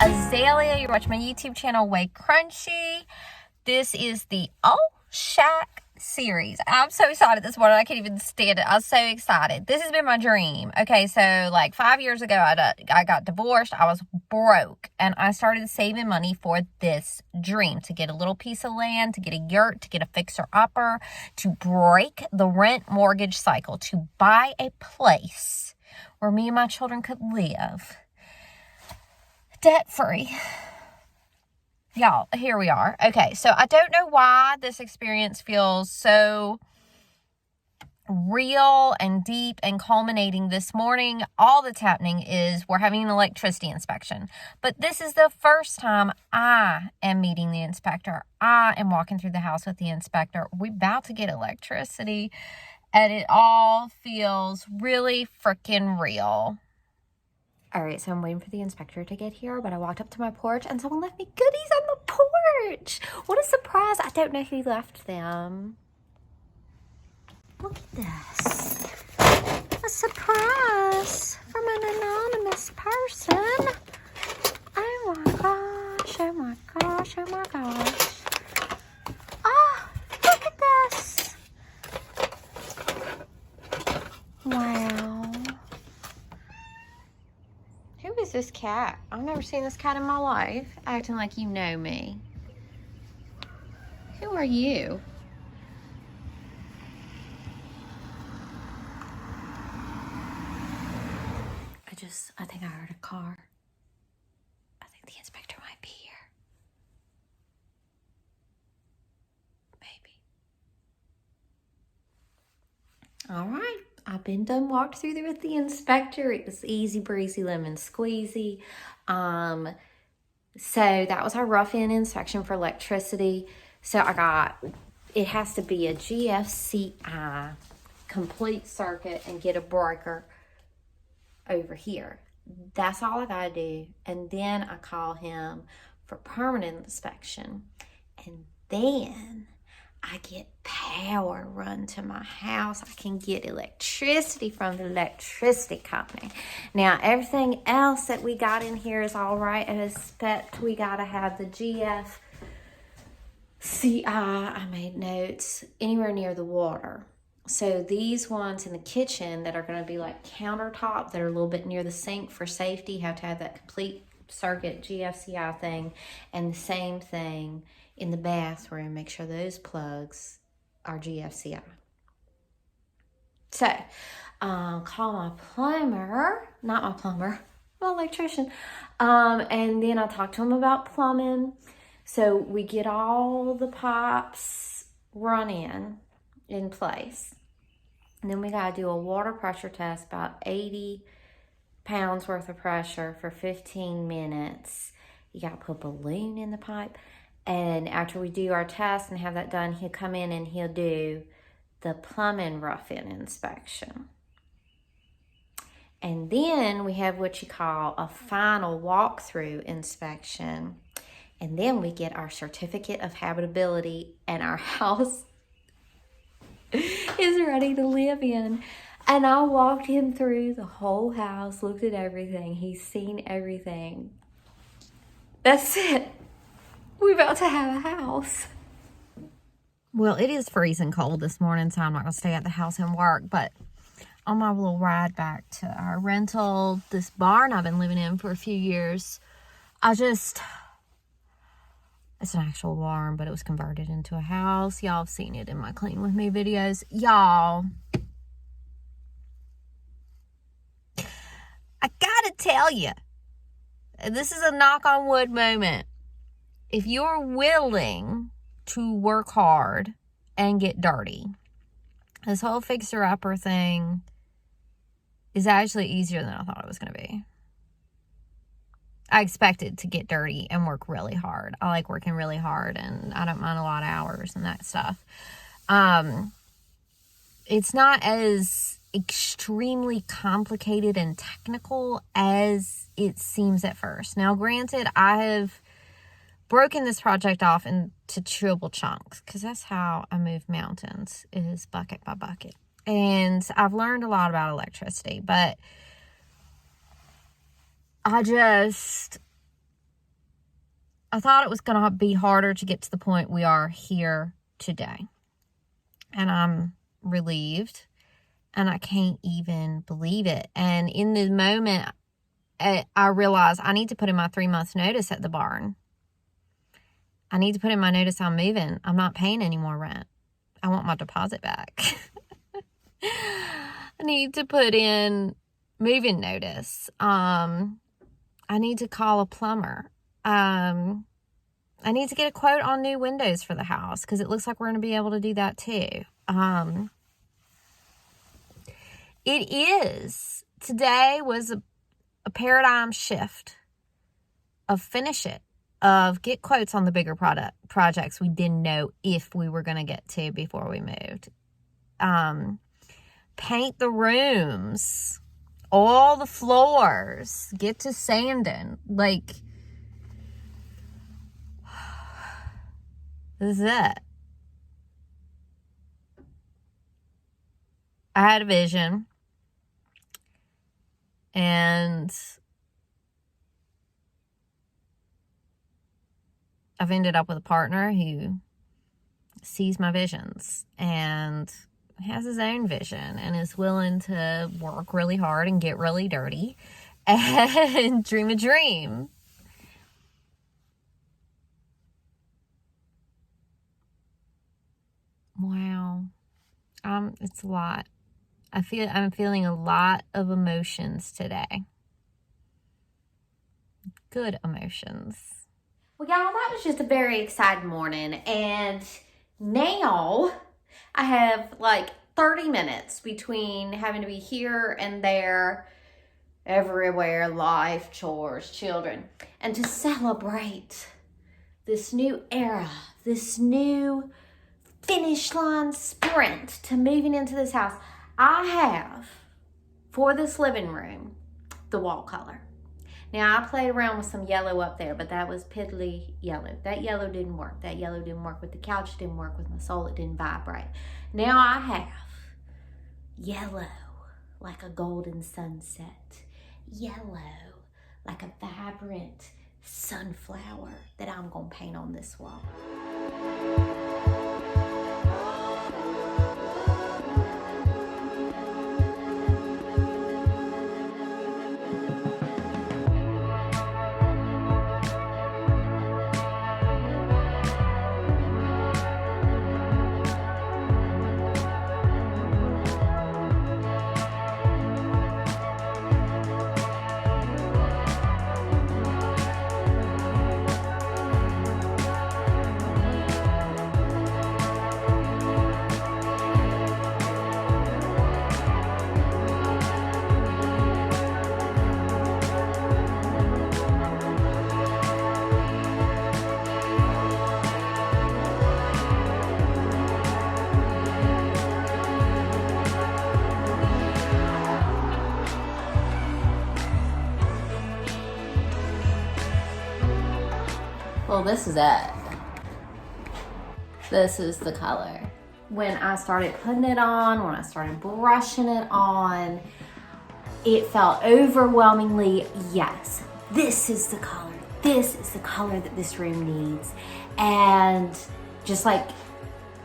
Azalea. You're watching my YouTube channel, WayCrunchy. This is the Ole Shack series. I'm so excited this morning. I can't even stand it. I was so excited. This has been my dream. Okay, so like 5 years ago, I got divorced. I was broke, and I started saving money for this dream, to get a little piece of land, to get a yurt, to get a fixer-upper, to break the rent mortgage cycle, to buy a place where me and my children could live debt-free. Y'all, here we are. Okay, so I don't know why this experience feels so real and deep and culminating this morning. All that's happening is we're having an electricity inspection. But this is the first time I am meeting the inspector. I am walking through the house with the inspector. We're about to get electricity, and it all feels really freaking real. All right, so I'm waiting for the inspector to get here, but I walked up to my porch and someone left me goodies on the porch. What a surprise. I don't know who left them. Look at this. A surprise from an anonymous person. Oh my gosh, oh my gosh, oh my gosh. Oh, look at this. Wow. Who is this cat? I've never seen this cat in my life. Acting like you know me. Who are you? I think I heard a car. I think the inspector might be here. Maybe. All right. I've been done walked through there with the inspector. It was easy breezy lemon squeezy. So that was our rough-in inspection for electricity. So it has to be a GFCI complete circuit and get a breaker over here. That's all I gotta do. And then I call him for permanent inspection. And then I get power run to my house. I can get electricity from the electricity company. Now, everything else that we got in here is all right, except we got to have the GFCI, I made notes, anywhere near the water. So these ones in the kitchen that are going to be like countertop, that are a little bit near the sink for safety, have to have that complete circuit GFCI thing. And the same thing in the bathroom, make sure those plugs are GFCI. So, call my plumber, not my plumber, my electrician. And then I talk to him about plumbing. So we get all the pipes run in place. And then we got to do a water pressure test, about 80 pounds worth of pressure for 15 minutes. You got to put a balloon in the pipe. And after we do our test and have that done, he'll come in and he'll do the plumbing rough-in inspection. And then we have what you call a final walkthrough inspection. And then we get our certificate of habitability, and our house is ready to live in. And I walked him through the whole house, looked at everything. He's seen everything. That's it. We're about to have a house. Well, it is freezing cold this morning, so I'm not going to stay at the house and work. But on my little ride back to our rental, this barn I've been living in for a few years, it's an actual barn, but it was converted into a house. Y'all have seen it in my Clean With Me videos. Y'all, I gotta tell you, this is a knock on wood moment. If you're willing to work hard and get dirty, this whole fixer-upper thing is actually easier than I thought it was going to be. I expected to get dirty and work really hard. I like working really hard, and I don't mind a lot of hours and that stuff. It's not as extremely complicated and technical as it seems at first. Now, granted, I have broken this project off into chewable chunks, because that's how I move mountains, is bucket by bucket. And I've learned a lot about electricity, but I thought it was going to be harder to get to the point we are here today. And I'm relieved. And I can't even believe it. And in the moment, I realized I need to put in my 3-month notice at the barn. I need to put in my notice I'm moving. I'm not paying any more rent. I want my deposit back. I need to put in moving notice. I need to call a plumber. I need to get a quote on new windows for the house because it looks like we're going to be able to do that too. It is. Today was a paradigm shift of finish it, of get quotes on the bigger projects we didn't know if we were going to get to before we moved. Paint the rooms, all the floors, get to sanding. Like, this is it. I had a vision, and I've ended up with a partner who sees my visions and has his own vision and is willing to work really hard and get really dirty and dream a dream. Wow. It's a lot. I'm feeling a lot of emotions today. Good emotions. Well, y'all, that was just a very exciting morning. And now I have like 30 minutes between having to be here and there, everywhere, life, chores, children. And to celebrate this new era, this new finish line sprint to moving into this house, I have, for this living room, the wall color. Now, I played around with some yellow up there, but that was piddly yellow. That yellow didn't work. That yellow didn't work with the couch. It didn't work with my soul. It didn't vibrate. Now I have yellow like a golden sunset. Yellow like a vibrant sunflower that I'm going to paint on this wall. Well, this is it. This is the color. When I started putting it on, when I started brushing it on, it felt overwhelmingly, yes, this is the color. This is the color that this room needs. And just like,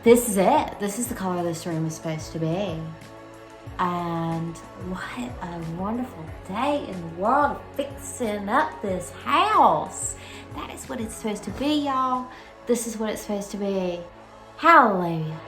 this is it. This is the color this room is supposed to be. And what a wonderful day in the world of fixing up this house. That is what it's supposed to be, y'all. This is what it's supposed to be. Hallelujah.